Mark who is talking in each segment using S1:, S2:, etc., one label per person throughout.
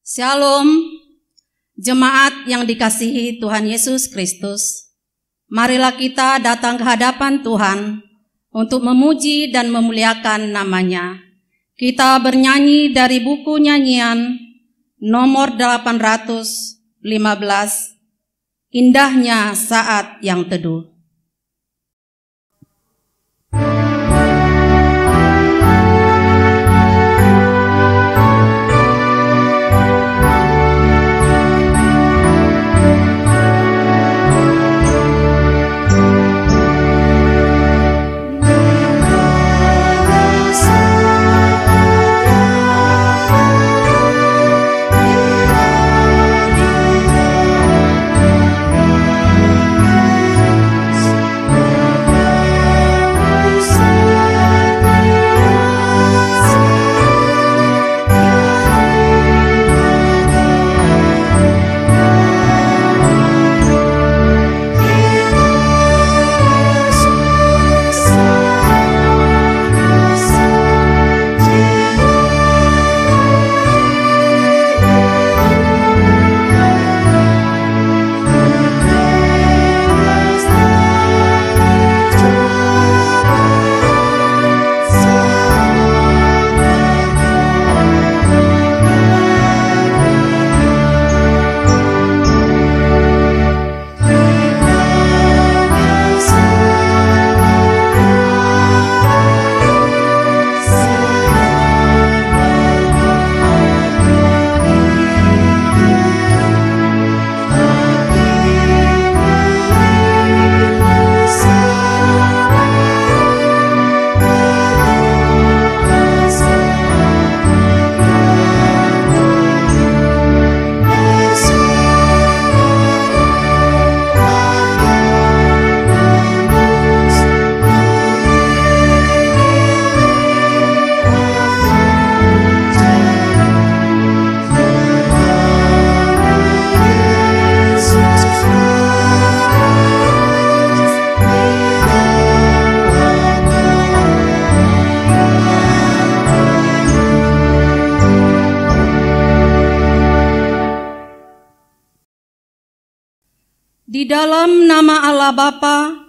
S1: Shalom, jemaat yang dikasihi Tuhan Yesus Kristus. Marilah kita datang ke hadapan Tuhan untuk memuji dan memuliakan nama-Nya. Kita bernyanyi dari buku nyanyian nomor 815, Indahnya Saat yang Teduh. Di dalam nama Allah Bapa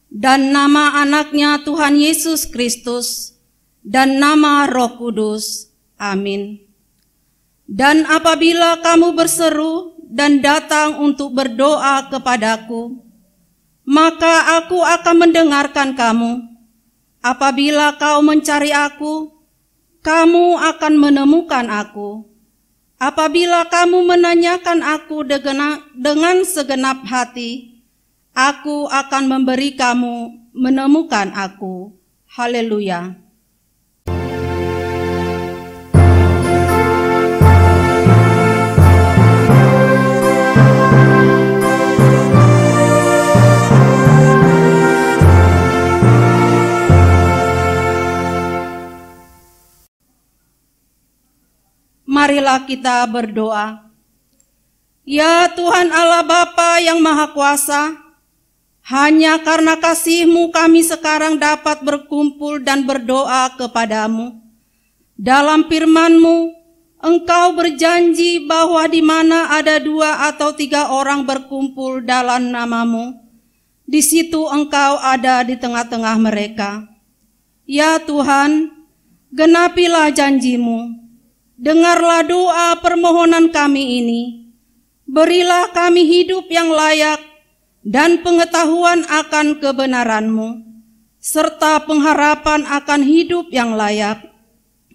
S1: dan nama anaknya Tuhan Yesus Kristus dan nama Roh Kudus. Amin. Dan apabila kamu berseru dan datang untuk berdoa kepadaku, maka aku akan mendengarkan kamu. Apabila kau mencari aku, kamu akan menemukan aku. Apabila kamu menanyakan aku dengan segenap hati, aku akan memberi kamu menemukan aku. Haleluya. Marilah kita berdoa. Ya Tuhan Allah Bapa yang Maha Kuasa, hanya karena kasih-Mu kami sekarang dapat berkumpul dan berdoa kepadamu. Dalam firman-Mu, Engkau berjanji bahwa di mana ada 2 atau 3 orang berkumpul dalam nama-Mu, di situ Engkau ada di tengah-tengah mereka. Ya Tuhan, genapilah janji-Mu. Dengarlah doa permohonan kami ini. Berilah kami hidup yang layak dan pengetahuan akan kebenaran-Mu, serta pengharapan akan hidup yang layak.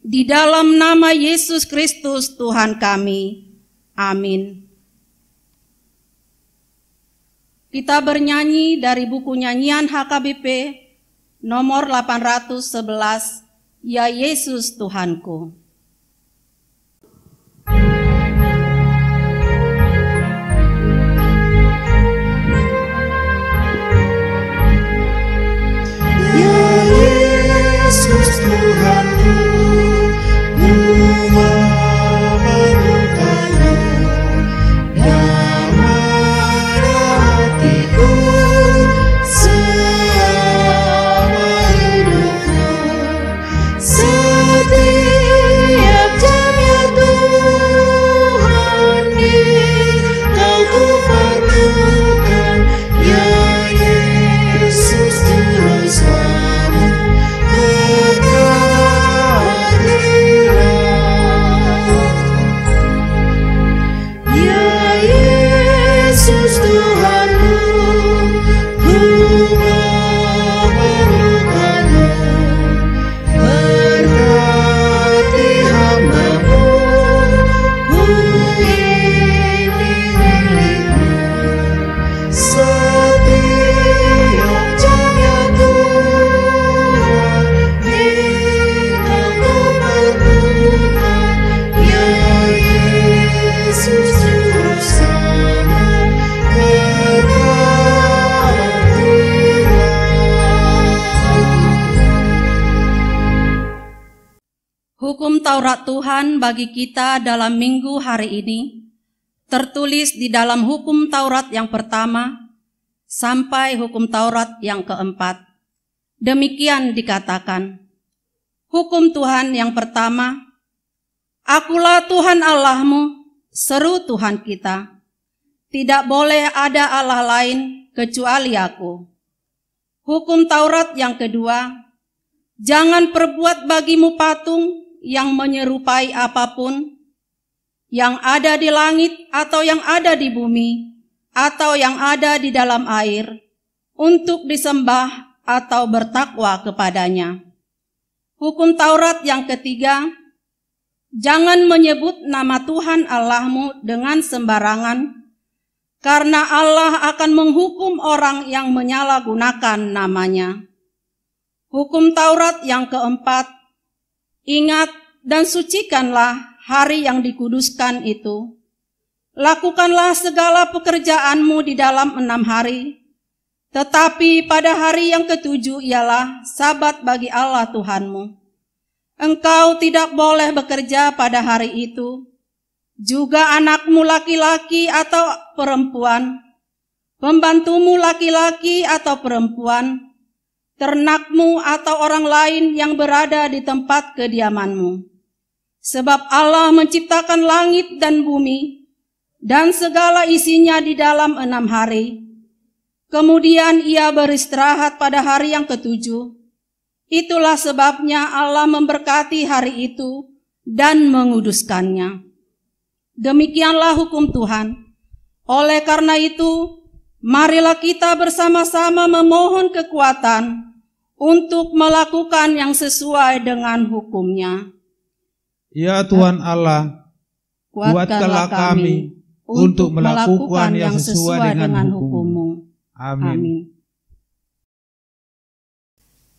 S1: Di dalam nama Yesus Kristus Tuhan kami. Amin. Kita bernyanyi dari buku nyanyian HKBP nomor 811, Ya Yesus Tuhanku.
S2: Yesus Tuhanku, ku memelukmu, damai hatiku selama hidupku. Setiap jamnya Tuhan
S1: Hukum Taurat Tuhan bagi kita dalam minggu hari ini tertulis di dalam hukum Taurat yang pertama sampai hukum Taurat yang keempat. Demikian dikatakan, hukum Tuhan yang pertama, Akulah Tuhan Allahmu, seru Tuhan kita. Tidak boleh ada Allah lain kecuali Aku. Hukum Taurat yang kedua, jangan perbuat bagimu patung yang menyerupai apapun, yang ada di langit atau yang ada di bumi, atau yang ada di dalam air, untuk disembah atau bertakwa kepadanya. Hukum Taurat yang ketiga, jangan menyebut nama Tuhan Allahmu dengan sembarangan, karena Allah akan menghukum orang yang menyalahgunakan namanya. Hukum Taurat yang keempat, ingat dan sucikanlah hari yang dikuduskan itu. Lakukanlah segala pekerjaanmu di dalam 6 hari, tetapi pada hari yang ke-7 ialah Sabat bagi Allah Tuhanmu. Engkau tidak boleh bekerja pada hari itu, juga anakmu laki-laki atau perempuan, pembantumu laki-laki atau perempuan, ternakmu atau orang lain yang berada di tempat kediamanmu. Sebab Allah menciptakan langit dan bumi dan segala isinya di dalam 6 hari. Kemudian Ia beristirahat pada hari yang ke-7. Itulah sebabnya Allah memberkati hari itu dan menguduskannya. Demikianlah hukum Tuhan. Oleh karena itu, marilah kita bersama-sama memohon kekuatan untuk melakukan yang sesuai dengan hukum-Nya.
S3: Ya Tuhan Allah, kuatkanlah kami untuk melakukan yang sesuai dengan hukum-Mu. Amin.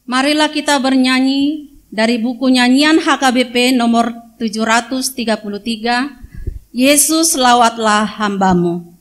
S1: Marilah kita bernyanyi dari buku nyanyian HKBP nomor 733, Yesus lawatlah hamba-Mu.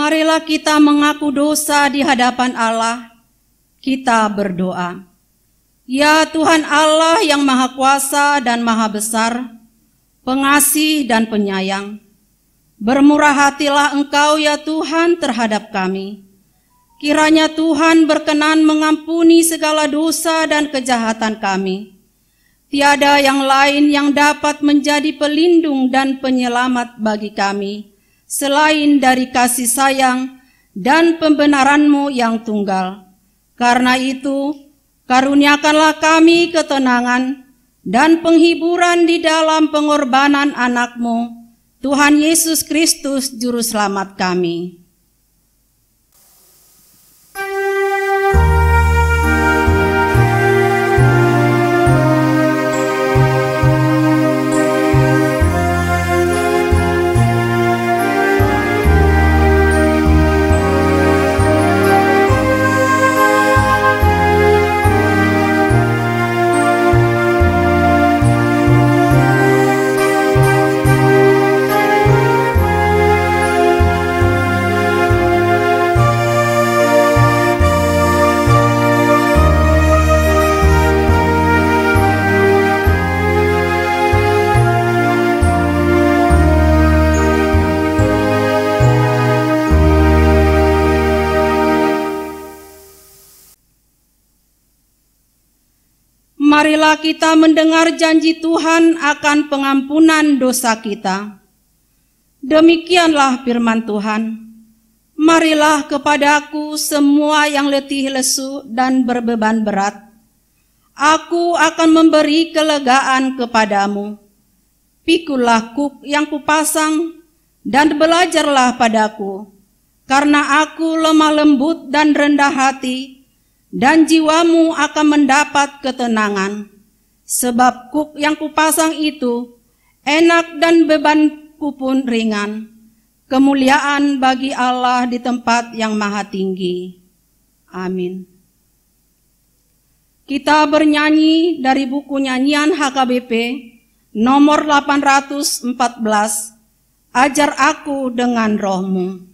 S1: Marilah kita mengaku dosa di hadapan Allah. Kita berdoa. Ya Tuhan Allah yang Maha Kuasa dan Maha Besar, pengasih dan penyayang, bermurah hatilah Engkau ya Tuhan terhadap kami. Kiranya Tuhan berkenan mengampuni segala dosa dan kejahatan kami. Tiada yang lain yang dapat menjadi pelindung dan penyelamat bagi kami, selain dari kasih sayang dan pembenaran-Mu yang tunggal. Karena itu, karuniakanlah kami ketenangan dan penghiburan di dalam pengorbanan anak-Mu, Tuhan Yesus Kristus, Juru Selamat kami. Marilah kita mendengar janji Tuhan akan pengampunan dosa kita. Demikianlah firman Tuhan. Marilah kepadaku semua yang letih lesu dan berbeban berat. Aku akan memberi kelegaan kepadamu. Pikulah kuk yang kupasang dan belajarlah padaku. Karena aku lemah lembut dan rendah hati, dan jiwamu akan mendapat ketenangan. Sebab kuk yang kupasang itu enak dan bebanku pun ringan. Kemuliaan bagi Allah di tempat yang maha tinggi. Amin. Kita bernyanyi dari buku nyanyian HKBP nomor 814, Ajar Aku Dengan Roh-Mu.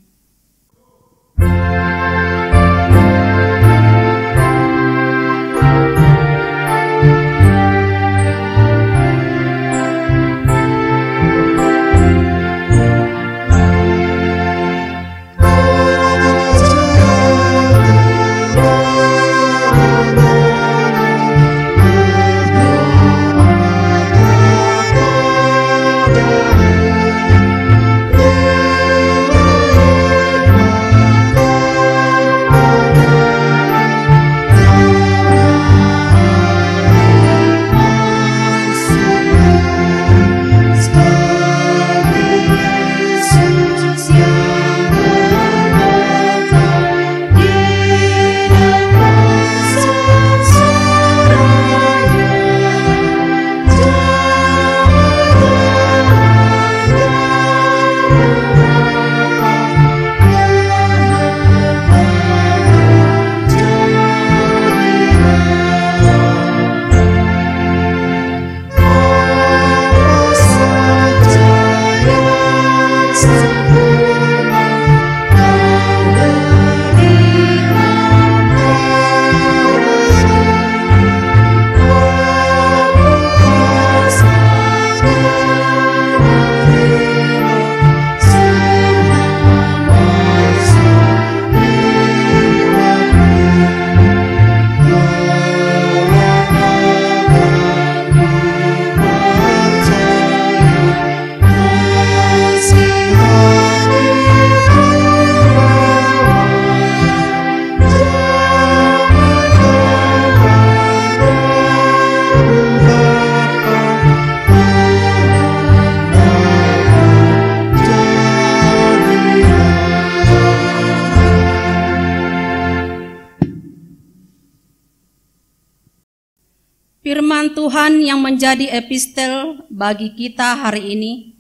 S1: Firman Tuhan yang menjadi epistel bagi kita hari ini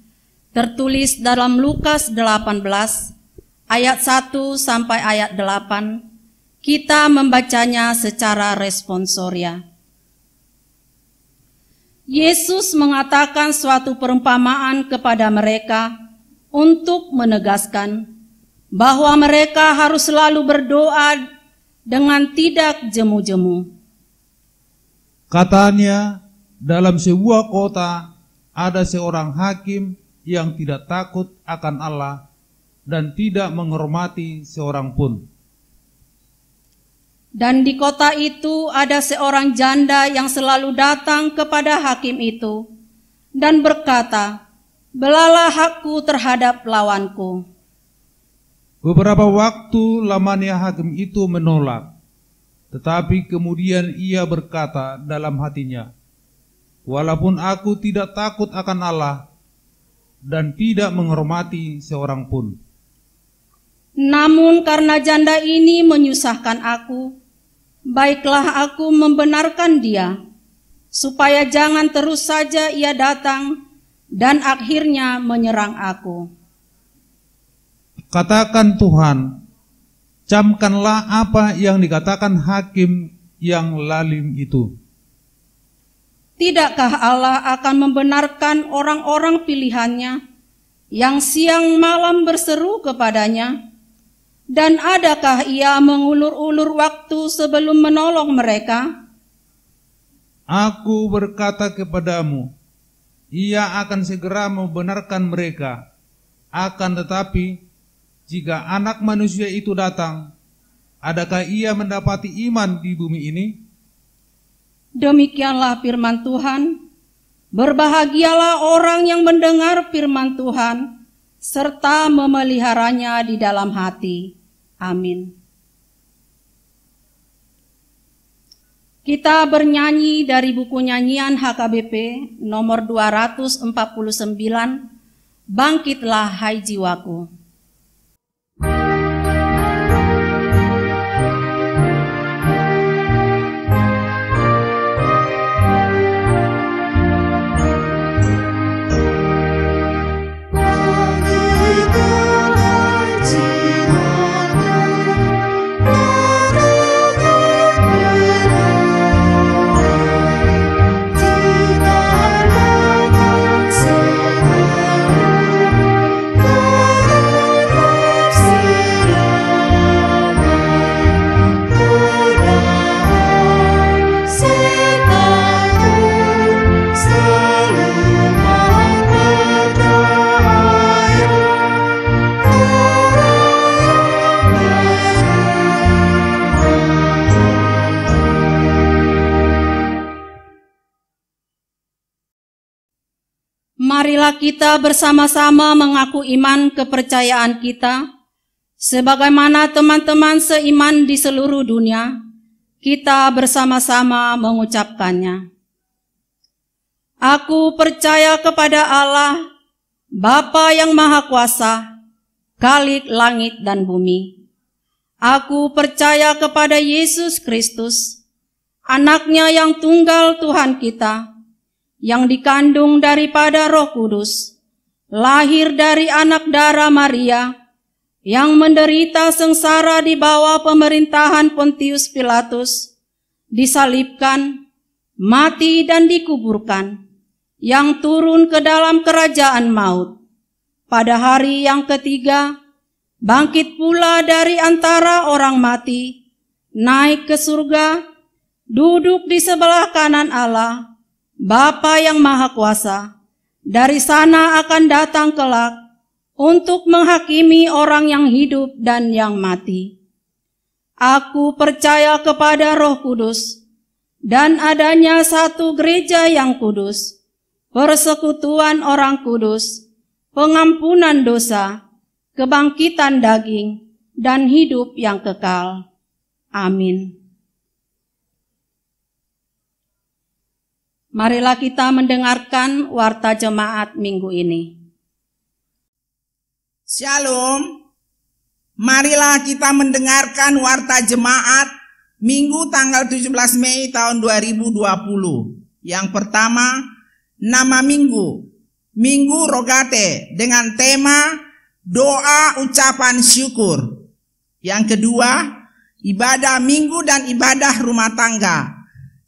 S1: tertulis dalam Lukas 18 ayat 1 sampai ayat 8. Kita membacanya secara responsoria. Yesus mengatakan suatu perumpamaan kepada mereka untuk menegaskan bahwa mereka harus selalu berdoa dengan tidak jemu-jemu.
S3: Katanya, dalam sebuah kota ada seorang hakim yang tidak takut akan Allah dan tidak menghormati seorang pun.
S1: Dan di kota itu ada seorang janda yang selalu datang kepada hakim itu dan berkata, "Belalah hakku terhadap lawanku."
S3: Beberapa waktu lamanya hakim itu menolak, tetapi kemudian ia berkata dalam hatinya, "Walaupun aku tidak takut akan Allah dan tidak menghormati seorang pun,
S1: namun karena janda ini menyusahkan aku, baiklah aku membenarkan dia, supaya jangan terus saja ia datang dan akhirnya menyerang aku."
S3: Katakan Tuhan, camkanlah apa yang dikatakan hakim yang lalim itu.
S1: Tidakkah Allah akan membenarkan orang-orang pilihannya yang siang malam berseru kepadanya? Dan adakah ia mengulur-ulur waktu sebelum menolong mereka?
S3: Aku berkata kepadamu, ia akan segera membenarkan mereka. Akan tetapi, jika Anak Manusia itu datang, adakah ia mendapati iman di bumi ini?
S1: Demikianlah firman Tuhan. Berbahagialah orang yang mendengar firman Tuhan, serta memeliharanya di dalam hati. Amin. Kita bernyanyi dari buku nyanyian HKBP nomor 249, Bangkitlah Hai Jiwaku. Marilah kita bersama-sama mengaku iman kepercayaan kita, sebagaimana teman-teman seiman di seluruh dunia, kita bersama-sama mengucapkannya. Aku percaya kepada Allah, Bapa yang Maha Kuasa, Khalik langit dan bumi. Aku percaya kepada Yesus Kristus, Anaknya yang tunggal Tuhan kita, yang dikandung daripada Roh Kudus, lahir dari anak darah Maria, yang menderita sengsara di bawah pemerintahan Pontius Pilatus, disalibkan, mati dan dikuburkan, yang turun ke dalam kerajaan maut. Pada hari yang ketiga, bangkit pula dari antara orang mati, naik ke surga, duduk di sebelah kanan Allah, Bapa yang Maha Kuasa. Dari sana akan datang kelak untuk menghakimi orang yang hidup dan yang mati. Aku percaya kepada Roh Kudus dan adanya satu gereja yang kudus, persekutuan orang kudus, pengampunan dosa, kebangkitan daging, dan hidup yang kekal. Amin. Marilah kita mendengarkan warta jemaat minggu ini.
S4: Shalom. Marilah kita mendengarkan warta jemaat Minggu tanggal 17 Mei tahun 2020. Yang pertama, nama minggu, Minggu Rogate dengan tema doa ucapan syukur. Yang kedua, ibadah minggu dan ibadah rumah tangga.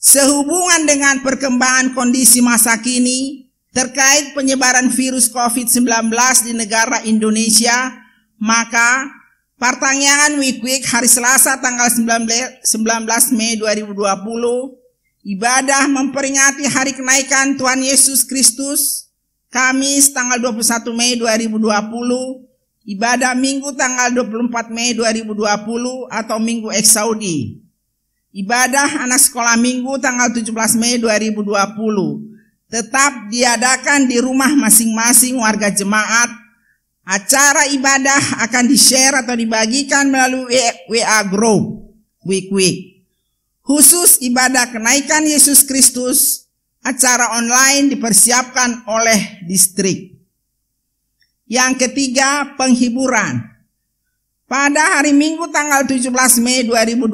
S4: Sehubungan dengan perkembangan kondisi masa kini terkait penyebaran virus COVID-19 di negara Indonesia, maka pertanyaan Week hari Selasa tanggal 19 Mei 2020, ibadah memperingati hari kenaikan Tuhan Yesus Kristus, Kamis tanggal 21 Mei 2020, ibadah Minggu tanggal 24 Mei 2020 atau Minggu Eksaudi. Ibadah anak sekolah minggu tanggal 17 Mei 2020 tetap diadakan di rumah masing-masing warga jemaat Acara ibadah akan di-share atau dibagikan melalui WA Group week. Khusus ibadah kenaikan Yesus Kristus, acara online dipersiapkan oleh distrik. Yang ketiga, penghiburan. Pada hari Minggu tanggal 17 Mei 2020,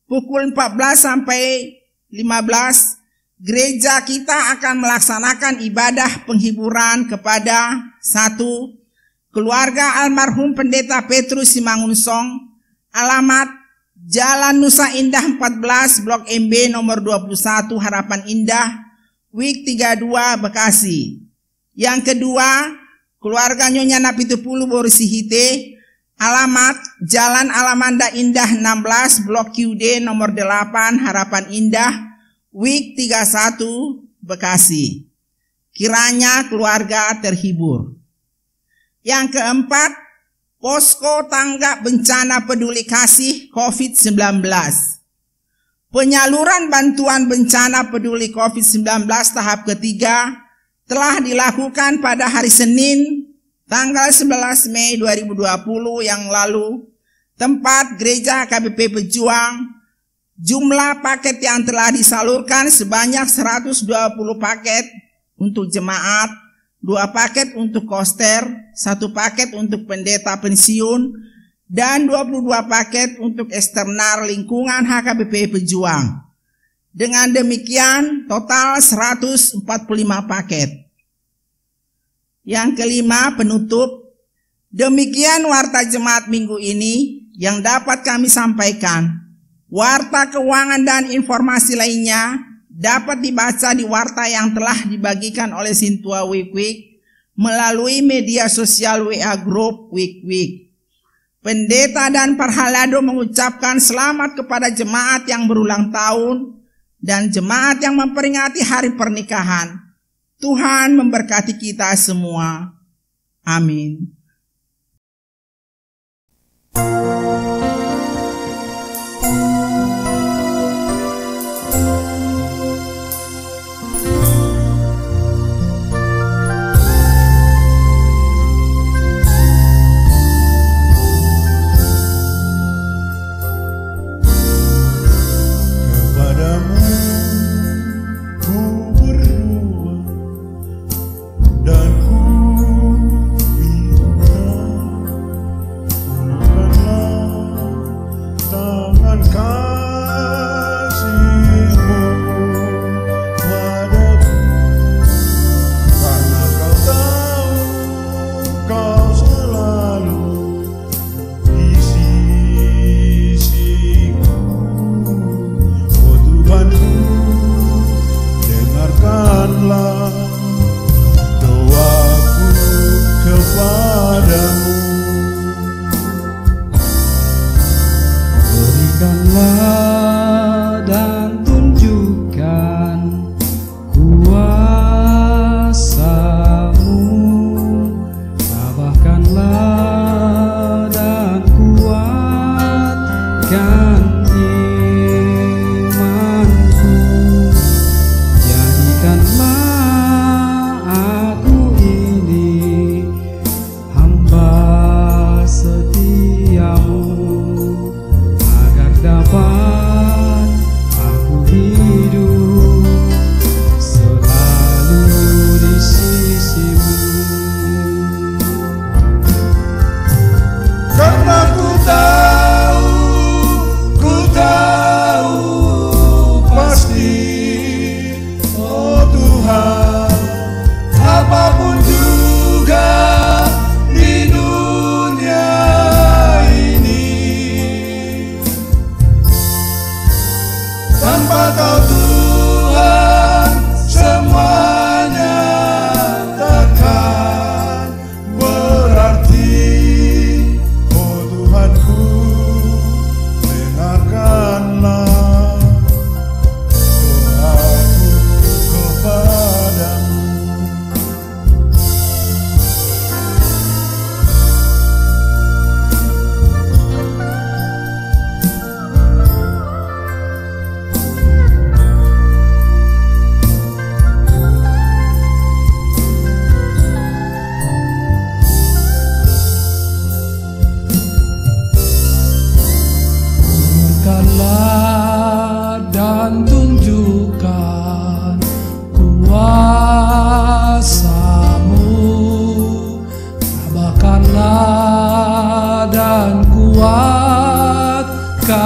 S4: pukul 14 sampai 15, gereja kita akan melaksanakan ibadah penghiburan kepada 1. Keluarga almarhum Pendeta Petrus Simangunsong, alamat Jalan Nusa Indah 14, Blok MB nomor 21, Harapan Indah, Week 32, Bekasi. Yang kedua, keluarga Nyonya Napitupulu Borisihite, alamat Jalan Alamanda Indah 16, Blok QD nomor 8, Harapan Indah, Week 31, Bekasi. Kiranya keluarga terhibur. Yang keempat, Posko Tanggap Bencana Peduli Kasih COVID-19. Penyaluran bantuan bencana peduli COVID-19 tahap ketiga telah dilakukan pada hari Senin tanggal 11 Mei 2020 yang lalu. Tempat Gereja KBP Pejuang. Jumlah paket yang telah disalurkan sebanyak 120 paket untuk jemaat, 2 paket untuk koster, 1 paket untuk pendeta pensiun, dan 22 paket untuk eksternal lingkungan HKBP Pejuang. Dengan demikian total 145 paket. Yang kelima, penutup. Demikian warta jemaat minggu ini yang dapat kami sampaikan. Warta keuangan dan informasi lainnya dapat dibaca di warta yang telah dibagikan oleh Sintua Week melalui media sosial WA Group Week. Pendeta dan Parhalado mengucapkan selamat kepada jemaat yang berulang tahun dan jemaat yang memperingati hari pernikahan. Tuhan memberkati kita semua. Amin.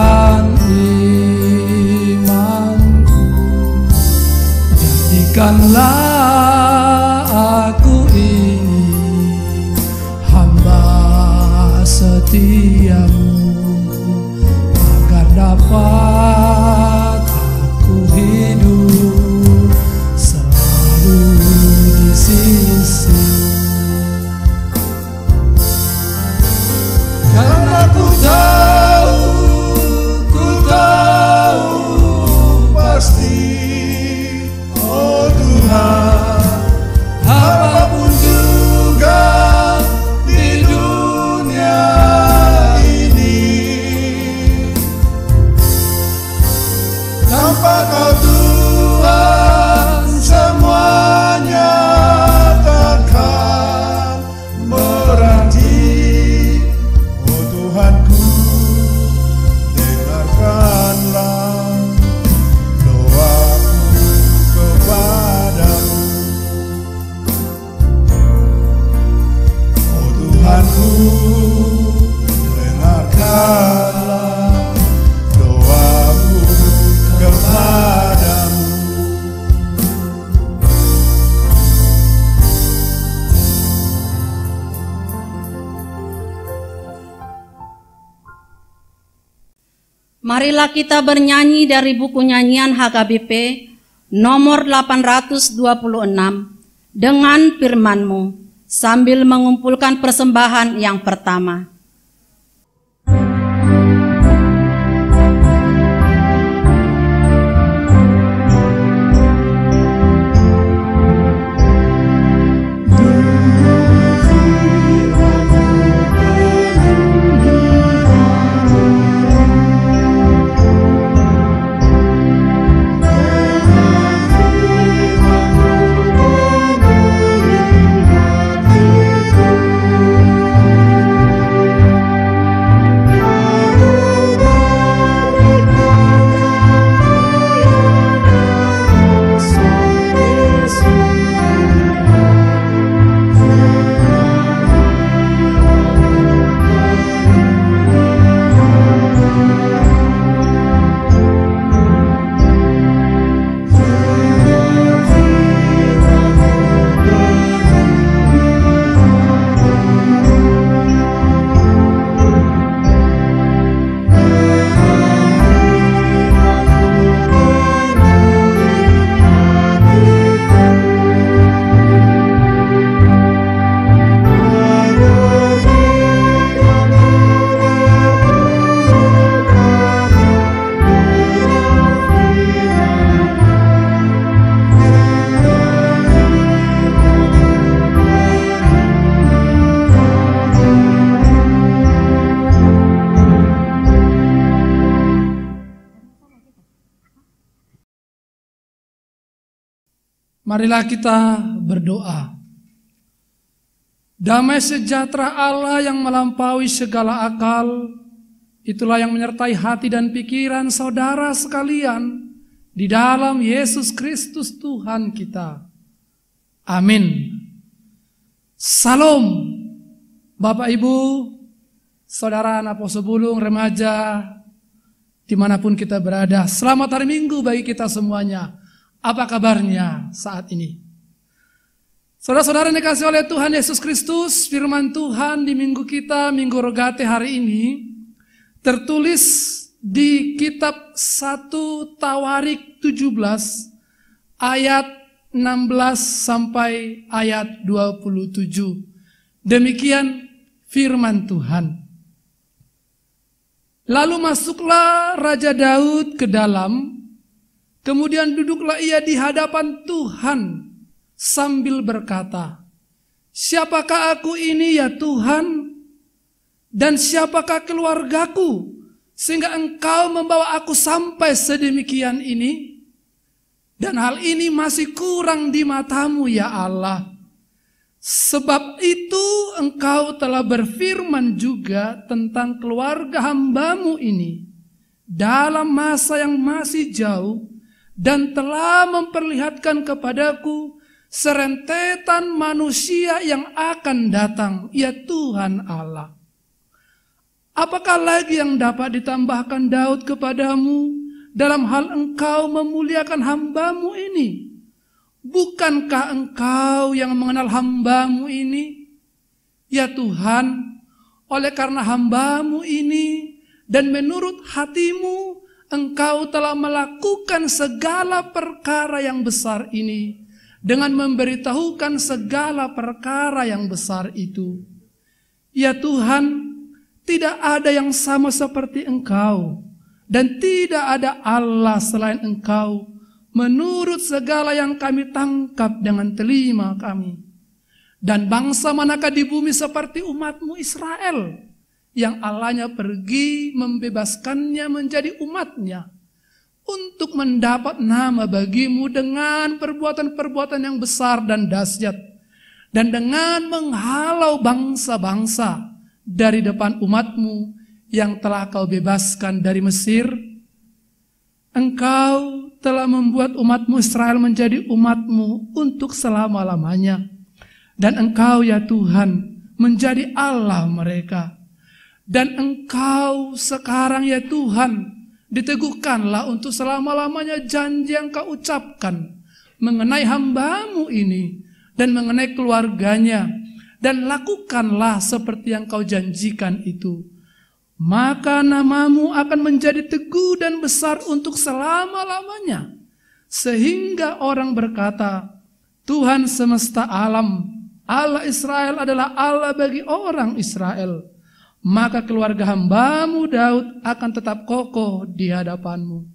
S5: dan imanku. Jadikanlah aku ini hamba setiamu, agar dapat aku hidup selalu di sisimu. Karena ku tahu pasti, oh Tuhan, apapun juga di dunia ini, tanpa Kau Tuhan semuanya takkan berarti. Oh Tuhanku, dengarkanlah doaku kepadamu. Oh Tuhanku, dengarkanlah doaku kepadamu.
S1: Marilah kita bernyanyi dari buku nyanyian HKBP nomor 826 dengan firman-Mu sambil mengumpulkan persembahan yang pertama.
S5: Marilah kita berdoa. Damai sejahtera Allah yang melampaui segala akal, itulah yang menyertai hati dan pikiran saudara sekalian di dalam Yesus Kristus Tuhan kita. Amin. Salam, Bapak Ibu, saudara anak Posobulung, remaja, dimanapun kita berada. Selamat hari Minggu bagi kita semuanya. Apa kabarnya saat ini? Saudara-saudara yang dikasihi oleh Tuhan Yesus Kristus, firman Tuhan di minggu kita, Minggu Rogate hari ini, tertulis di kitab 1 Tawarik 17, ayat 16 sampai ayat 27. Demikian firman Tuhan. Lalu masuklah Raja Daud ke dalam, kemudian duduklah ia di hadapan Tuhan sambil berkata, "Siapakah aku ini ya Tuhan? Dan siapakah keluargaku sehingga Engkau membawa aku sampai sedemikian ini? Dan hal ini masih kurang di mata-Mu ya Allah. Sebab itu Engkau telah berfirman juga tentang keluarga hamba-Mu ini dalam masa yang masih jauh, dan telah memperlihatkan kepadaku serentetan manusia yang akan datang, ya Tuhan Allah. Apakah lagi yang dapat ditambahkan Daud kepadamu dalam hal engkau memuliakan hamba-Mu ini? Bukankah engkau yang mengenal hamba-Mu ini? Ya Tuhan, oleh karena hamba-Mu ini dan menurut hati-Mu, Engkau telah melakukan segala perkara yang besar ini dengan memberitahukan segala perkara yang besar itu. Ya Tuhan, tidak ada yang sama seperti Engkau dan tidak ada Allah selain Engkau menurut segala yang kami tangkap dengan telinga kami. Dan bangsa manakah di bumi seperti umat-Mu Israel, yang Allahnya pergi membebaskannya menjadi umatnya untuk mendapat nama bagi-Mu dengan perbuatan-perbuatan yang besar dan dahsyat, dan dengan menghalau bangsa-bangsa dari depan umat-Mu yang telah Kau bebaskan dari Mesir. Engkau telah membuat umat-Mu Israel menjadi umat-Mu untuk selama-lamanya, dan Engkau ya Tuhan menjadi Allah mereka. Dan Engkau sekarang ya Tuhan diteguhkanlah untuk selama-lamanya janji yang Kau ucapkan mengenai hamba-Mu ini dan mengenai keluarganya, dan lakukanlah seperti yang Kau janjikan itu. Maka nama-Mu akan menjadi teguh dan besar untuk selama-lamanya, sehingga orang berkata, Tuhan semesta alam, Allah Israel adalah Allah bagi orang Israel. Maka keluarga hamba-Mu Daud akan tetap kokoh di hadapan-Mu.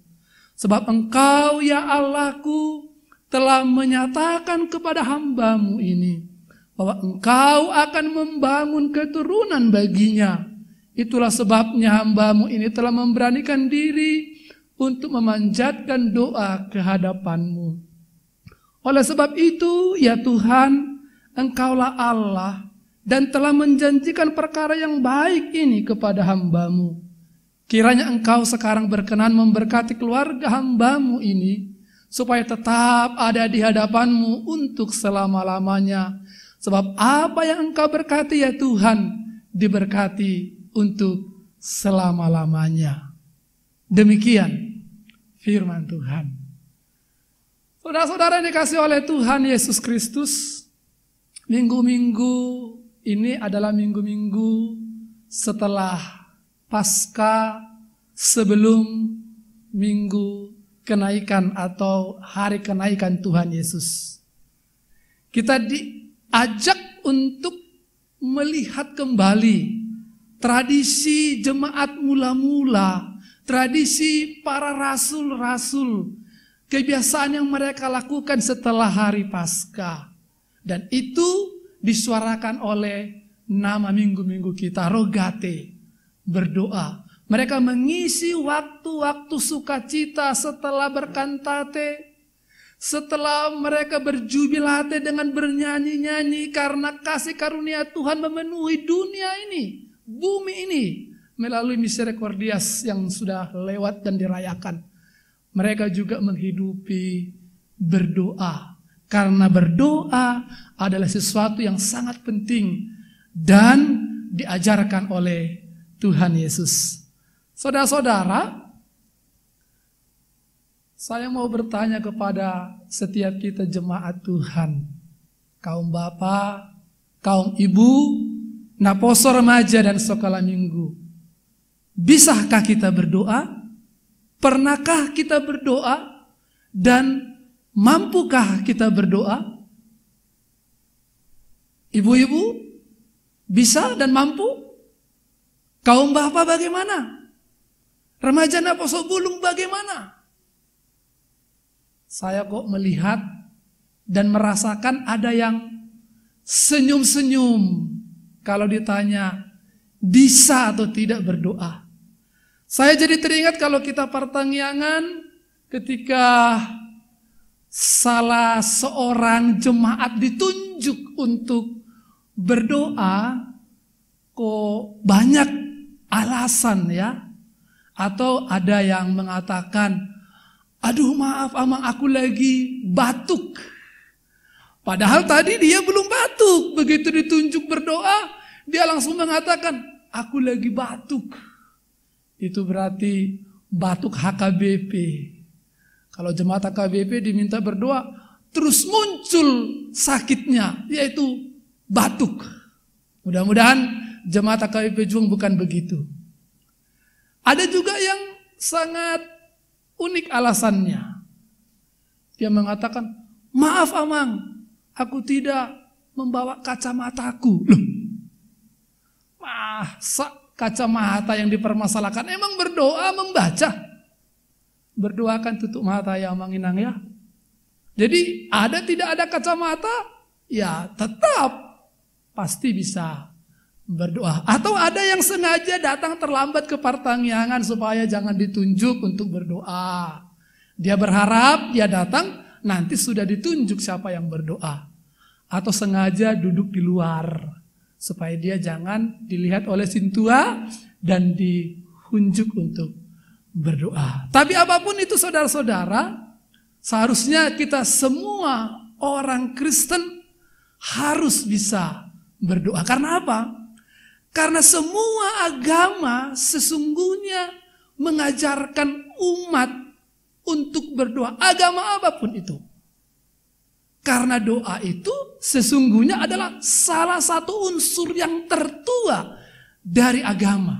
S5: Sebab Engkau ya Allahku telah menyatakan kepada hamba-Mu ini bahwa Engkau akan membangun keturunan baginya. Itulah sebabnya hamba-Mu ini telah memberanikan diri untuk memanjatkan doa ke hadapan-Mu. Oleh sebab itu ya Tuhan, Engkaulah Allah dan telah menjanjikan perkara yang baik ini kepada hamba-Mu. Kiranya Engkau sekarang berkenan memberkati keluarga hamba-Mu ini, supaya tetap ada di hadapan-Mu untuk selama-lamanya. Sebab apa yang Engkau berkati ya Tuhan, diberkati untuk selama-lamanya. Demikian firman Tuhan. Saudara-saudara yang dikasihi oleh Tuhan Yesus Kristus, minggu-minggu ini adalah minggu-minggu setelah Paskah, sebelum minggu kenaikan atau hari kenaikan Tuhan Yesus. Kita diajak untuk melihat kembali tradisi jemaat mula-mula, tradisi para rasul-rasul, kebiasaan yang mereka lakukan setelah hari Paskah. Dan itu disuarakan oleh nama minggu-minggu kita, rogate, berdoa. Mereka mengisi waktu-waktu sukacita setelah berkantate, setelah mereka berjubilate dengan bernyanyi-nyanyi karena kasih karunia Tuhan memenuhi dunia ini, bumi ini, melalui misericordias yang sudah lewat dan dirayakan. Mereka juga menghidupi berdoa. Karena berdoa adalah sesuatu yang sangat penting dan diajarkan oleh Tuhan Yesus. Saudara-saudara, saya mau bertanya kepada setiap kita jemaat Tuhan, kaum bapak, kaum ibu, naposo remaja dan sekolah minggu. Bisakah kita berdoa? Pernahkah kita berdoa? Dan mampukah kita berdoa? Ibu-ibu bisa dan mampu? Kaum bapak bagaimana? Remaja naposo bulung bagaimana? Saya kok melihat dan merasakan ada yang senyum-senyum kalau ditanya bisa atau tidak berdoa. Saya jadi teringat kalau kita pertangyangan ketika salah seorang jemaat ditunjuk untuk berdoa, kok banyak alasan ya. Atau ada yang mengatakan, aduh maaf amang aku lagi batuk. Padahal tadi dia belum batuk. Begitu ditunjuk berdoa, dia langsung mengatakan, aku lagi batuk. Itu berarti batuk HKBP. Kalau jemaat HKBP diminta berdoa, terus muncul sakitnya, yaitu batuk. Mudah-mudahan jemaat HKBP Juang bukan begitu. Ada juga yang sangat unik alasannya. Dia mengatakan, maaf Amang, aku tidak membawa kacamataku. Loh, masa kacamata yang dipermasalahkan? Emang berdoa membaca? Berdoa kan tutup mata ya Amang Inang ya. Jadi ada tidak ada kacamata, ya tetap pasti bisa berdoa. Atau ada yang sengaja datang terlambat ke pertanyaan supaya jangan ditunjuk untuk berdoa. Dia berharap dia datang, nanti sudah ditunjuk siapa yang berdoa. Atau sengaja duduk di luar supaya dia jangan dilihat oleh sintua dan dihunjuk untuk berdoa. Tapi apapun itu saudara-saudara, seharusnya kita semua orang Kristen harus bisa berdoa. Karena apa? Karena semua agama sesungguhnya mengajarkan umat untuk berdoa. Agama apapun itu. Karena doa itu sesungguhnya adalah salah satu unsur yang tertua dari agama.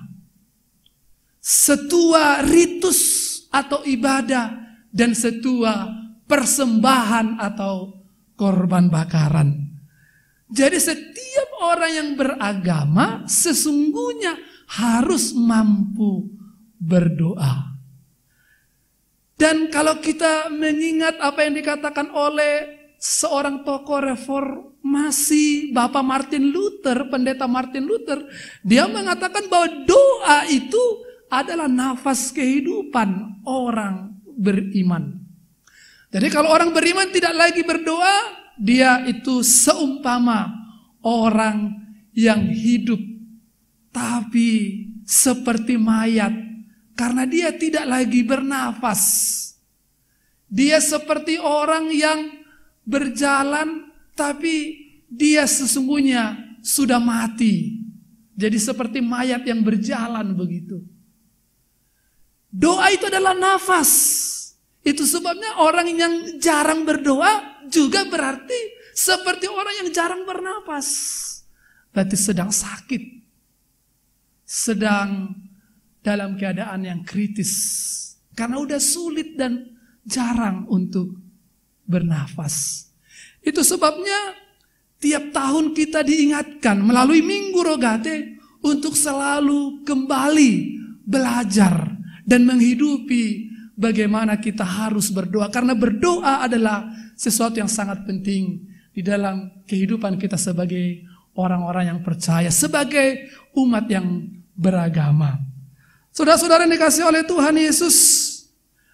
S5: Setua ritus atau ibadah dan setua persembahan atau korban bakaran. Jadi setiap orang yang beragama sesungguhnya harus mampu berdoa. Dan kalau kita mengingat apa yang dikatakan oleh seorang tokoh reformasi, Bapak Martin Luther, Pendeta Martin Luther, dia mengatakan bahwa doa itu adalah nafas kehidupan orang beriman. Jadi kalau orang beriman tidak lagi berdoa, dia itu seumpama orang yang hidup tapi seperti mayat karena dia tidak lagi bernafas. Dia seperti orang yang berjalan tapi dia sesungguhnya sudah mati. Jadi seperti mayat yang berjalan begitu. Doa itu adalah nafas. Itu sebabnya orang yang jarang berdoa juga berarti seperti orang yang jarang bernapas. Berarti sedang sakit. Sedang dalam keadaan yang kritis. Karena udah sulit dan jarang untuk bernafas. Itu sebabnya tiap tahun kita diingatkan melalui Minggu Rogate untuk selalu kembali belajar dan menghidupi bagaimana kita harus berdoa. Karena berdoa adalah sesuatu yang sangat penting di dalam kehidupan kita sebagai orang-orang yang percaya, sebagai umat yang beragama. Saudara-saudara yang dikasihi oleh Tuhan Yesus,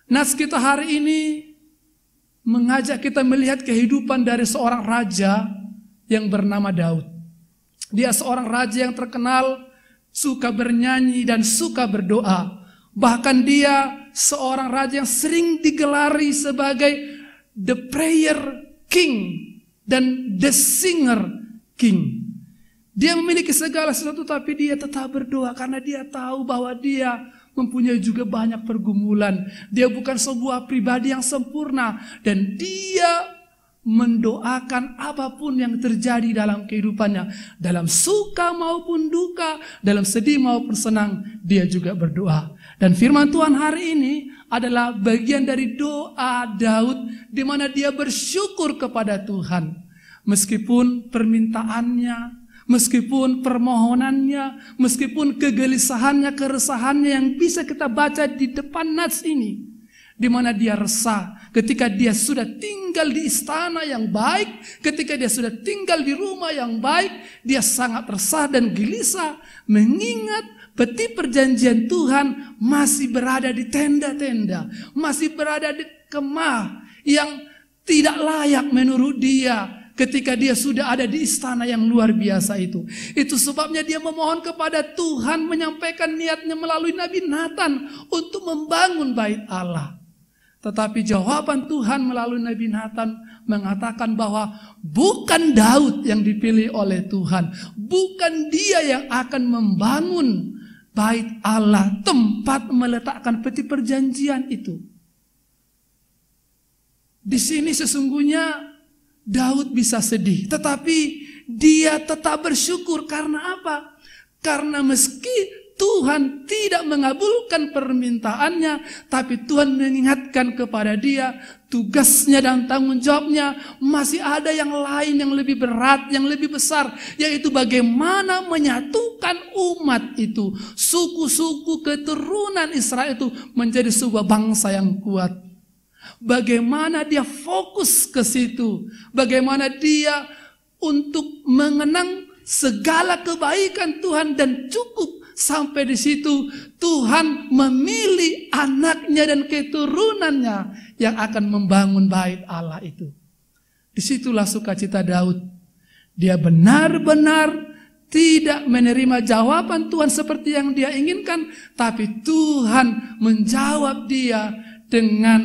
S5: nas kita hari ini mengajak kita melihat kehidupan dari seorang raja yang bernama Daud. Dia seorang raja yang terkenal, suka bernyanyi dan suka berdoa. Bahkan dia seorang raja yang sering digelari sebagai the prayer king dan the singer king. Dia memiliki segala sesuatu tapi dia tetap berdoa karena dia tahu bahwa dia mempunyai juga banyak pergumulan. Dia bukan sebuah pribadi yang sempurna dan dia mendoakan apapun yang terjadi dalam kehidupannya. Dalam suka maupun duka, dalam sedih maupun senang, dia juga berdoa. Dan firman Tuhan hari ini adalah bagian dari doa Daud di mana dia bersyukur kepada Tuhan. Meskipun permintaannya, meskipun permohonannya, meskipun kegelisahannya, keresahannya yang bisa kita baca di depan nats ini. Di mana dia resah ketika dia sudah tinggal di istana yang baik, ketika dia sudah tinggal di rumah yang baik, dia sangat resah dan gelisah mengingat peti perjanjian Tuhan masih berada di tenda-tenda, masih berada di kemah yang tidak layak menurut dia ketika dia sudah ada di istana yang luar biasa itu. Itu sebabnya dia memohon kepada Tuhan, menyampaikan niatnya melalui Nabi Nathan untuk membangun bait Allah. Tetapi jawaban Tuhan melalui Nabi Nathan mengatakan bahwa bukan Daud yang dipilih oleh Tuhan. Bukan dia yang akan membangun bait Allah, tempat meletakkan peti perjanjian itu. Di sini sesungguhnya Daud bisa sedih, tetapi dia tetap bersyukur. Karena apa? Karena meski Tuhan tidak mengabulkan permintaannya, tapi Tuhan mengingatkan kepada dia tugasnya dan tanggung jawabnya masih ada yang lain yang lebih berat, yang lebih besar, yaitu bagaimana menyatukan umat itu, suku-suku keturunan Israel itu menjadi sebuah bangsa yang kuat. Bagaimana dia fokus ke situ, bagaimana dia untuk mengenang segala kebaikan Tuhan dan cukup. Sampai di situ Tuhan memilih anaknya dan keturunannya yang akan membangun bait Allah itu. Disitulah sukacita Daud. Dia benar-benar tidak menerima jawaban Tuhan seperti yang dia inginkan, tapi Tuhan menjawab dia dengan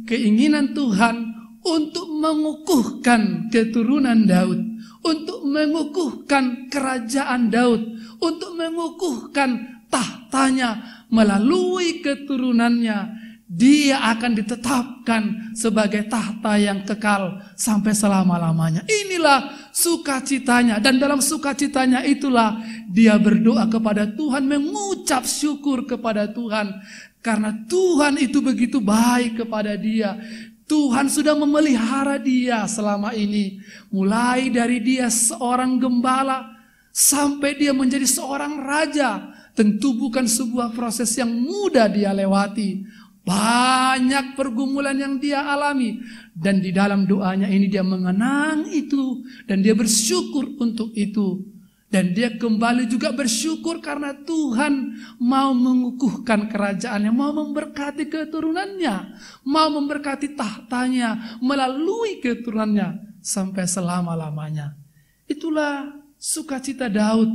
S5: keinginan Tuhan untuk mengukuhkan keturunan Daud, untuk mengukuhkan kerajaan Daud, untuk mengukuhkan tahtanya melalui keturunannya. Dia akan ditetapkan sebagai tahta yang kekal sampai selama-lamanya. Inilah sukacitanya, dan dalam sukacitanya itulah dia berdoa kepada Tuhan, mengucap syukur kepada Tuhan, karena Tuhan itu begitu baik kepada dia. Tuhan sudah memelihara dia selama ini, mulai dari dia seorang gembala sampai dia menjadi seorang raja. Tentu bukan sebuah proses yang mudah dia lewati. Banyak pergumulan yang dia alami, dan di dalam doanya ini dia mengenang itu dan dia bersyukur untuk itu. Dan dia kembali juga bersyukur karena Tuhan mau mengukuhkan kerajaannya, mau memberkati keturunannya, mau memberkati tahtanya melalui keturunannya sampai selama-lamanya. Itulah sukacita Daud,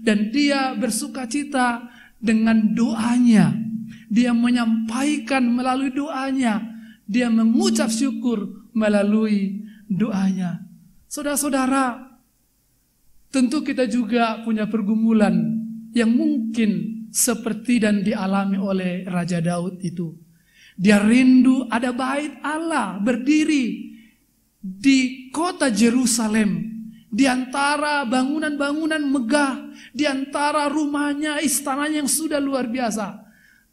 S5: dan dia bersukacita dengan doanya. Dia menyampaikan melalui doanya, dia mengucap syukur melalui doanya. Saudara-saudara, tentu kita juga punya pergumulan yang mungkin seperti dan dialami oleh Raja Daud itu. Dia rindu ada bait Allah berdiri di kota Yerusalem, di antara bangunan-bangunan megah, di antara rumahnya, istananya yang sudah luar biasa.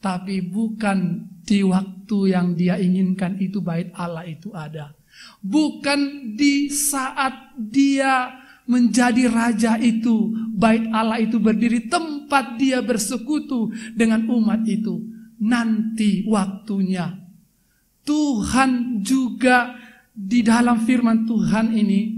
S5: Tapi bukan di waktu yang dia inginkan itu bait Allah itu ada. Bukan di saat dia menjadi raja itu bait Allah itu berdiri, tempat dia bersekutu dengan umat itu. Nanti waktunya. Tuhan juga di dalam firman Tuhan ini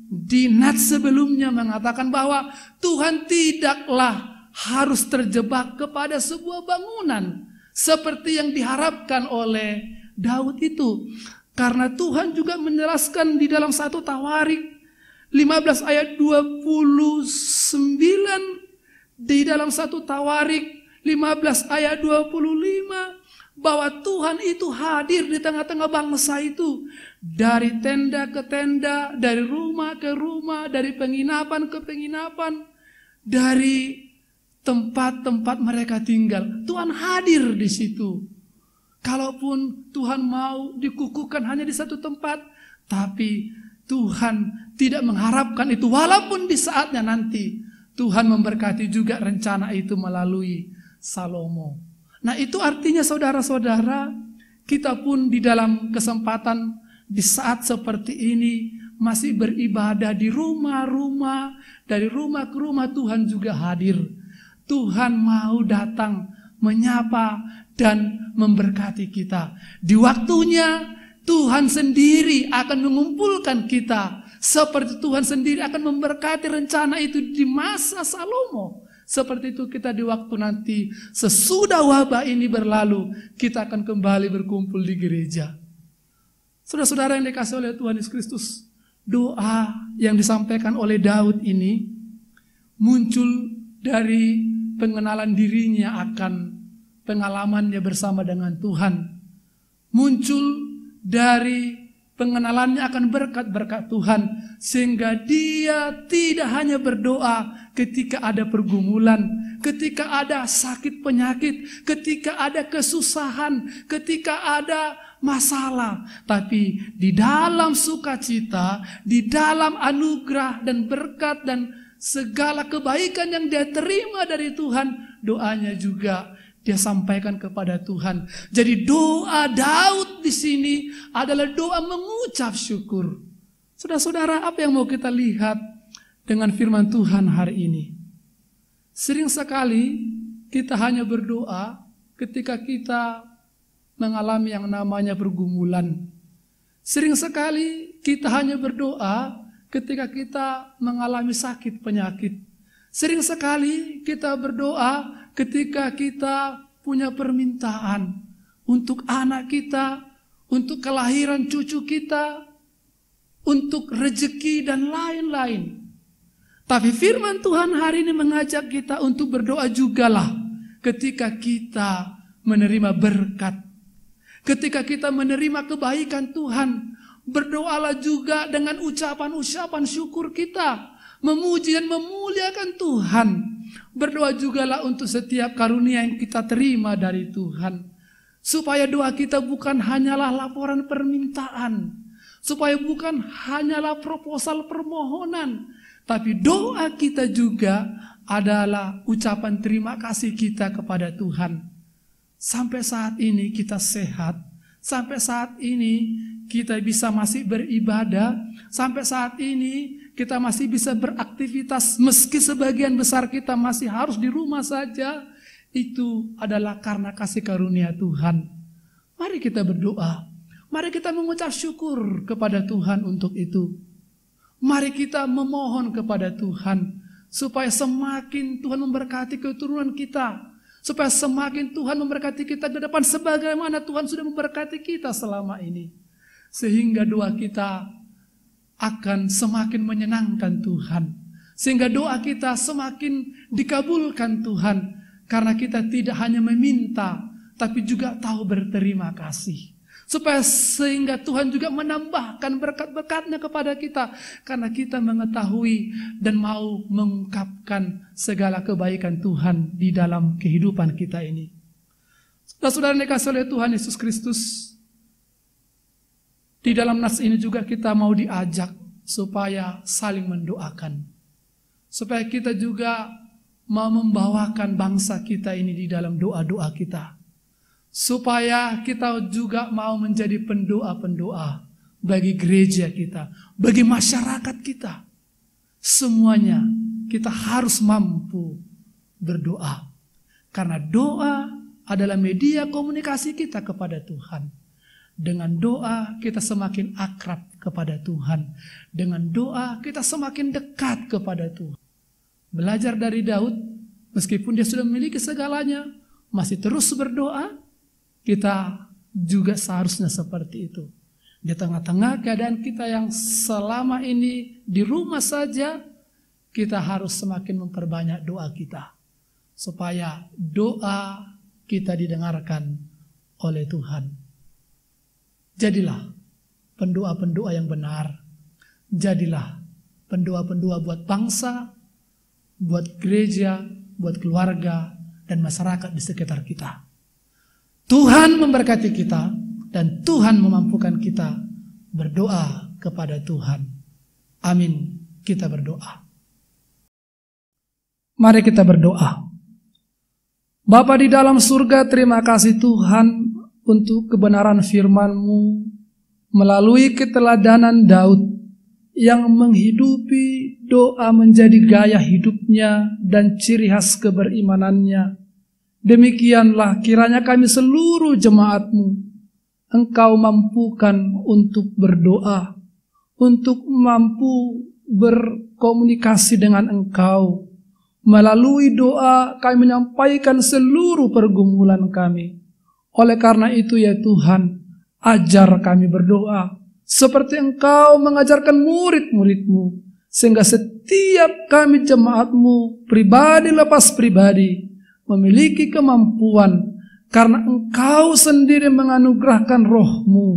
S5: di nats sebelumnya mengatakan bahwa Tuhan tidaklah harus terjebak kepada sebuah bangunan seperti yang diharapkan oleh Daud itu. Karena Tuhan juga menjelaskan di dalam 1 Tawarik 15 ayat 29, di dalam 1 Tawarik 15 ayat 25, bahwa Tuhan itu hadir di tengah-tengah bangsa itu, dari tenda ke tenda, dari rumah ke rumah, dari penginapan ke penginapan, dari tempat-tempat mereka tinggal. Tuhan hadir di situ. Kalaupun Tuhan mau dikukuhkan hanya di satu tempat, tapi Tuhan tidak mengharapkan itu, walaupun di saatnya nanti Tuhan memberkati juga rencana itu melalui Salomo. Nah, itu artinya saudara-saudara, kita pun di dalam kesempatan di saat seperti ini masih beribadah di rumah-rumah, dari rumah ke rumah Tuhan juga hadir. Tuhan mau datang menyapa dan memberkati kita. Di waktunya Tuhan sendiri akan mengumpulkan kita, seperti Tuhan sendiri akan memberkati rencana itu di masa Salomo. Seperti itu kita di waktu nanti sesudah wabah ini berlalu, kita akan kembali berkumpul di gereja. Saudara-saudara yang dikasihi oleh Tuhan Yesus Kristus, doa yang disampaikan oleh Daud ini muncul dari pengenalan dirinya akan pengalamannya bersama dengan Tuhan. muncul dari pengenalannya akan berkat-berkat Tuhan, sehingga dia tidak hanya berdoa ketika ada pergumulan, ketika ada sakit penyakit, ketika ada kesusahan, ketika ada masalah, tapi di dalam sukacita, di dalam anugerah dan berkat dan segala kebaikan yang dia terima dari Tuhan, doanya juga dia sampaikan kepada Tuhan. Jadi doa Daud di sini adalah doa mengucap syukur. Saudara-saudara, apa yang mau kita lihat dengan firman Tuhan hari ini? Sering sekali kita hanya berdoa ketika kita mengalami yang namanya pergumulan. Sering sekali kita hanya berdoa ketika kita mengalami sakit penyakit. Sering sekali kita berdoa ketika kita punya permintaan untuk anak kita, untuk kelahiran cucu kita, untuk rezeki dan lain-lain. Tapi firman Tuhan hari ini mengajak kita untuk berdoa jugalah ketika kita menerima berkat. Ketika kita menerima kebaikan Tuhan, berdoalah juga dengan ucapan-ucapan syukur kita, memuji dan memuliakan Tuhan. Berdoa jugalah untuk setiap karunia yang kita terima dari Tuhan, supaya doa kita bukan hanyalah laporan permintaan, supaya bukan hanyalah proposal permohonan, tapi doa kita juga adalah ucapan terima kasih kita kepada Tuhan. Sampai saat ini kita sehat, sampai saat ini kita bisa masih beribadah, sampai saat ini kita masih bisa beraktivitas, meski sebagian besar kita masih harus di rumah saja, itu adalah karena kasih karunia Tuhan. Mari kita berdoa, mari kita mengucap syukur kepada Tuhan untuk itu. Mari kita memohon kepada Tuhan, supaya semakin Tuhan memberkati keturunan kita, supaya semakin Tuhan memberkati kita ke depan, sebagaimana Tuhan sudah memberkati kita selama ini. Sehingga doa kita akan semakin menyenangkan Tuhan, sehingga doa kita semakin dikabulkan Tuhan, karena kita tidak hanya meminta, tapi juga tahu berterima kasih, supaya sehingga Tuhan juga menambahkan berkat-berkatnya kepada kita, karena kita mengetahui dan mau mengungkapkan segala kebaikan Tuhan di dalam kehidupan kita ini. Saudara-saudara yang dikasihi oleh Tuhan Yesus Kristus, di dalam nas ini juga kita mau diajak supaya saling mendoakan. Supaya kita juga mau membawakan bangsa kita ini di dalam doa-doa kita. Supaya kita juga mau menjadi pendoa-pendoa bagi gereja kita, bagi masyarakat kita. Semuanya kita harus mampu berdoa. Karena doa adalah media komunikasi kita kepada Tuhan. Dengan doa kita semakin akrab kepada Tuhan. Dengan doa kita semakin dekat kepada Tuhan. Belajar dari Daud, meskipun dia sudah memiliki segalanya, masih terus berdoa. Kita juga seharusnya seperti itu. Di tengah-tengah keadaan kita yang selama ini di rumah saja, kita harus semakin memperbanyak doa kita. Supaya doa kita didengarkan oleh Tuhan. Jadilah pendoa-pendoa yang benar. Jadilah pendoa-pendoa buat bangsa, buat gereja, buat keluarga, dan masyarakat di sekitar kita. Tuhan memberkati kita, dan Tuhan memampukan kita berdoa kepada Tuhan. Amin. Kita berdoa. Mari kita berdoa. Bapa di dalam surga, terima kasih Tuhan untuk kebenaran firman-Mu melalui keteladanan Daud yang menghidupi doa menjadi gaya hidupnya dan ciri khas keberimanannya. Demikianlah kiranya kami seluruh jemaat-Mu, Engkau mampukan untuk berdoa, untuk mampu berkomunikasi dengan Engkau. Melalui doa kami menyampaikan seluruh pergumulan kami. Oleh karena itu ya Tuhan, ajar kami berdoa seperti Engkau mengajarkan murid-murid-Mu, sehingga setiap kami jemaat-Mu, pribadi lepas pribadi, memiliki kemampuan karena Engkau sendiri menganugerahkan Roh-Mu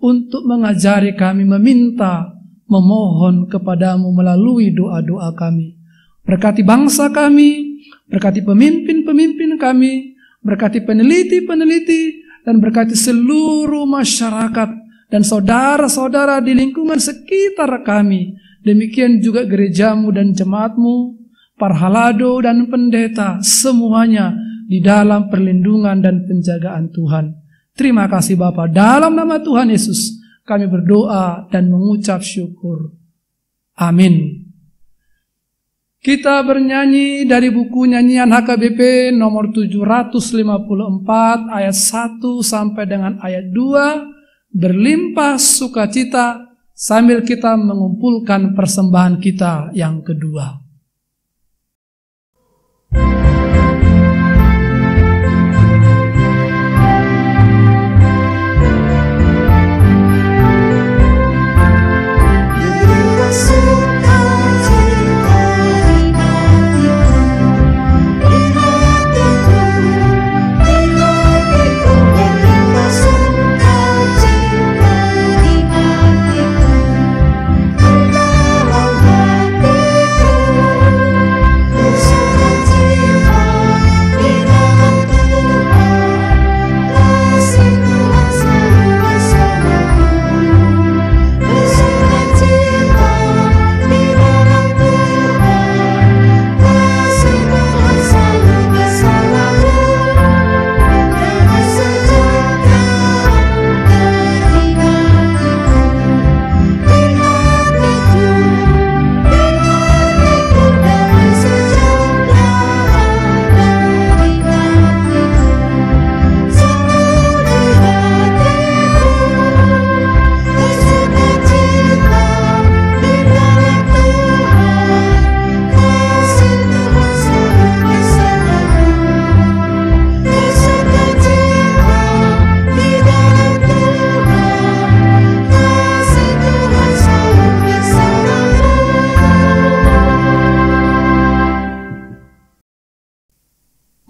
S5: untuk mengajari kami meminta, memohon kepadamu melalui doa-doa kami. Berkati bangsa kami, berkati pemimpin-pemimpin kami, berkati peneliti-peneliti, dan berkati seluruh masyarakat dan saudara-saudara di lingkungan sekitar kami. Demikian juga gerejamu dan jemaatmu, parhalado dan pendeta, semuanya di dalam perlindungan dan penjagaan Tuhan. Terima kasih Bapa, dalam nama Tuhan Yesus kami berdoa dan mengucap syukur. Amin. Kita bernyanyi dari buku nyanyian HKBP nomor 754 ayat 1 sampai dengan ayat 2, berlimpah sukacita, sambil kita mengumpulkan persembahan kita yang kedua.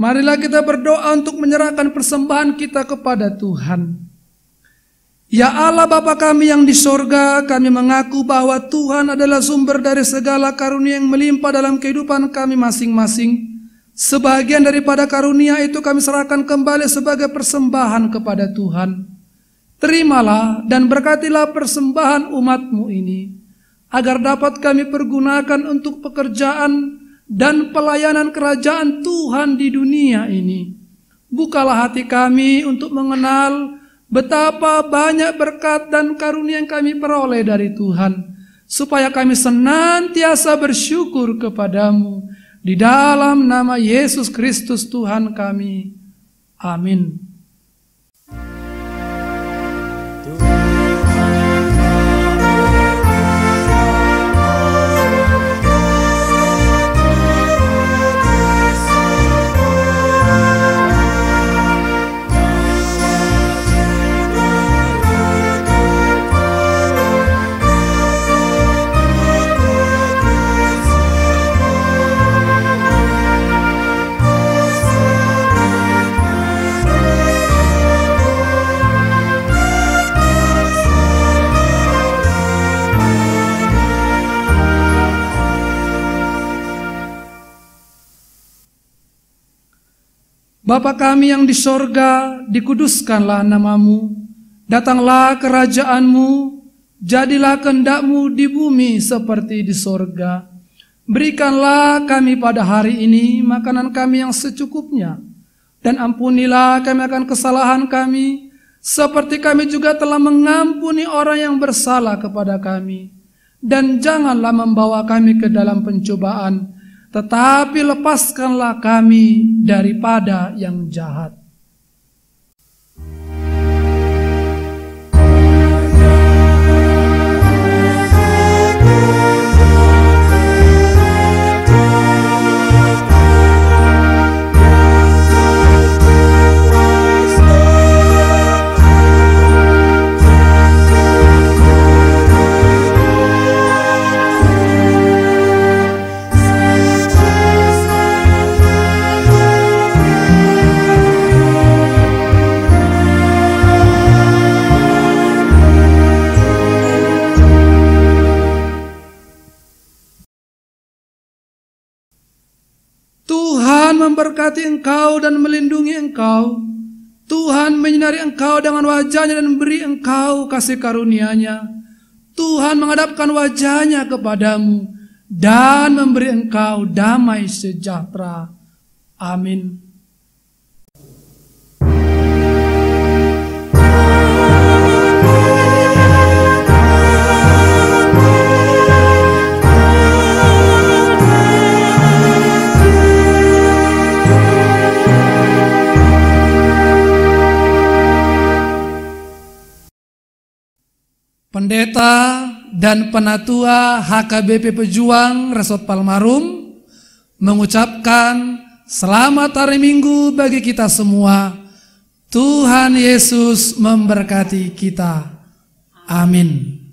S5: Marilah kita berdoa untuk menyerahkan persembahan kita kepada Tuhan. Ya Allah Bapa kami yang di sorga, kami mengaku bahwa Tuhan adalah sumber dari segala karunia yang melimpah dalam kehidupan kami masing-masing. Sebagian daripada karunia itu kami serahkan kembali sebagai persembahan kepada Tuhan. Terimalah dan berkatilah persembahan umat-Mu ini, agar dapat kami pergunakan untuk pekerjaan dan pelayanan kerajaan Tuhan di dunia ini. Bukalah hati kami untuk mengenal betapa banyak berkat dan karunia yang kami peroleh dari Tuhan, supaya kami senantiasa bersyukur kepadamu. Di dalam nama Yesus Kristus Tuhan kami. Amin. Bapa kami yang di sorga, dikuduskanlah namamu, datanglah kerajaanmu, jadilah kehendak-Mu di bumi seperti di sorga. Berikanlah kami pada hari ini makanan kami yang secukupnya, dan ampunilah kami akan kesalahan kami, seperti kami juga telah mengampuni orang yang bersalah kepada kami. Dan janganlah membawa kami ke dalam pencobaan, tetapi lepaskanlah kami daripada yang jahat. Tuhan memberkati engkau dan melindungi engkau. Tuhan menyinari engkau dengan wajah-Nya dan memberi engkau kasih karunia-Nya. Tuhan menghadapkan wajah-Nya kepadamu dan memberi engkau damai sejahtera. Amin. Pendeta dan Penatua HKBP Pejuang Resort Palmarum mengucapkan selamat hari Minggu bagi kita semua. Tuhan Yesus memberkati kita. Amin.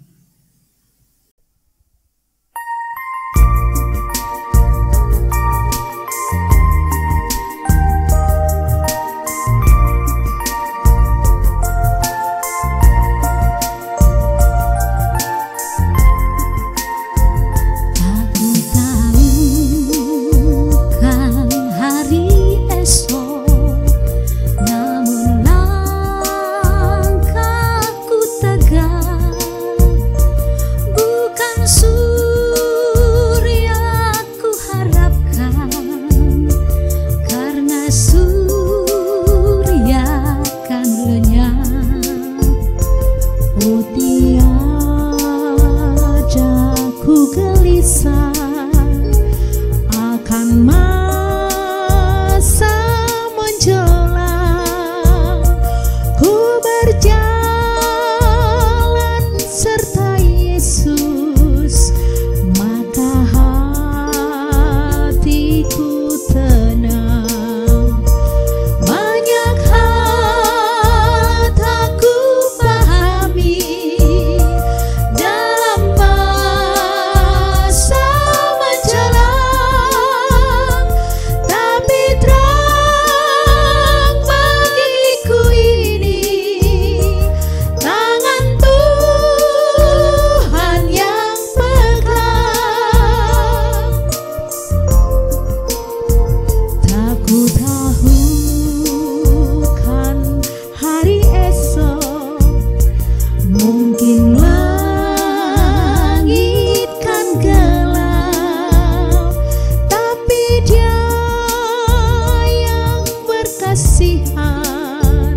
S6: kasihan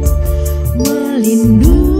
S6: melindungi.